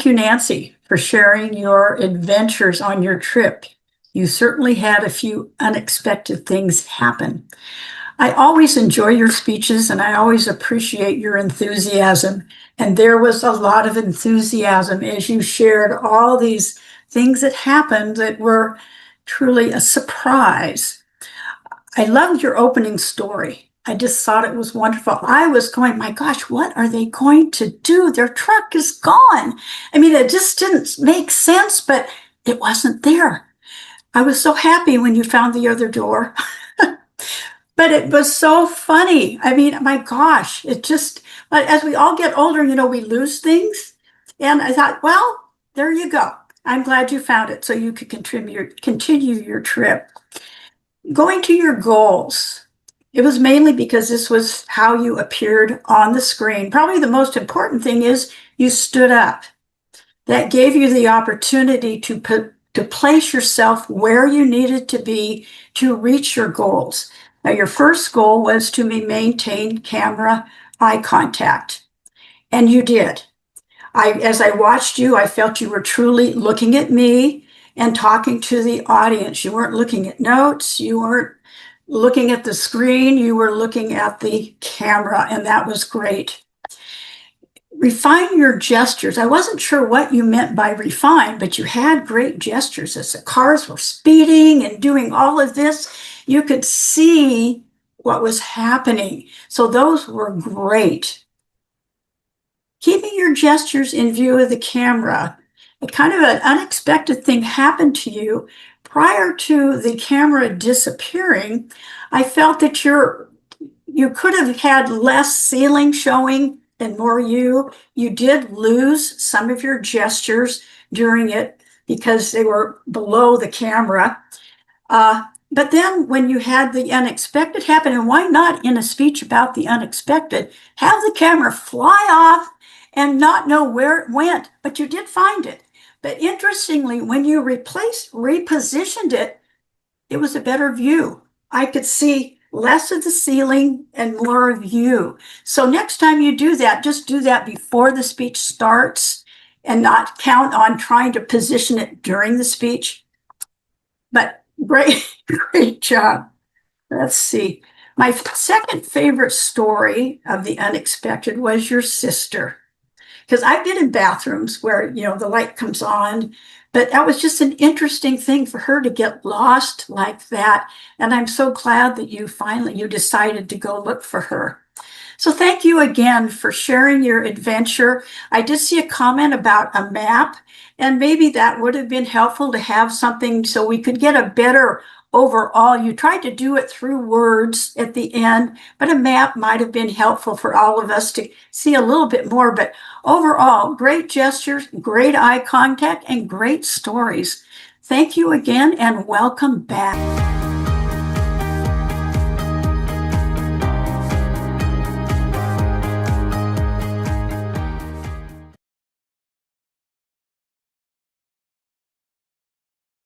Thank you, Nancy, for sharing your adventures on your trip. You certainly had a few unexpected things happen. I always enjoy your speeches and I always appreciate your enthusiasm. And there was a lot of enthusiasm as you shared all these things that happened that were truly a surprise. I loved your opening story. I just thought it was wonderful. I was going, my gosh, what are they going to do? Their truck is gone. I mean, it just didn't make sense, but it wasn't there. I was so happy when you found the other door. But it was so funny. I mean, my gosh, it just, as we all get older, we lose things. And I thought, well, there you go. I'm glad you found it so you could continue your trip. Going to your goals. It was mainly because this was how you appeared on the screen. Probably the most important thing is you stood up. That gave you the opportunity to place yourself where you needed to be to reach your goals. Now, your first goal was to maintain camera eye contact, and you did. As I watched you, I felt you were truly looking at me and talking to the audience. You weren't looking at notes. You weren't looking at the screen. You were looking at the camera, and that was great. Refine your gestures. I wasn't sure what you meant by refine, but you had great gestures as the cars were speeding and doing all of this. You could see what was happening. So those were great. Keeping your gestures in view of the camera. A kind of an unexpected thing happened to you prior to the camera disappearing. I felt that you could have had less ceiling showing and more you. You did lose some of your gestures during it because they were below the camera. But then when you had the unexpected happen, and why not in a speech about the unexpected, have the camera fly off and not know where it went, but you did find it. But interestingly, when you repositioned it, it was a better view. I could see less of the ceiling and more of you. So next time you do that, just do that before the speech starts and not count on trying to position it during the speech. But great job. Let's see. My second favorite story of the unexpected was your sister. Because I've been in bathrooms where, the light comes on, but that was just an interesting thing for her to get lost like that. And I'm so glad that you decided to go look for her. So thank you again for sharing your adventure. I did see a comment about a map, and maybe that would have been helpful to have something so we could get a better overall. You tried to do it through words at the end, but a map might have been helpful for all of us to see a little bit more. But overall, great gestures, great eye contact, and great stories. Thank you again, and welcome back.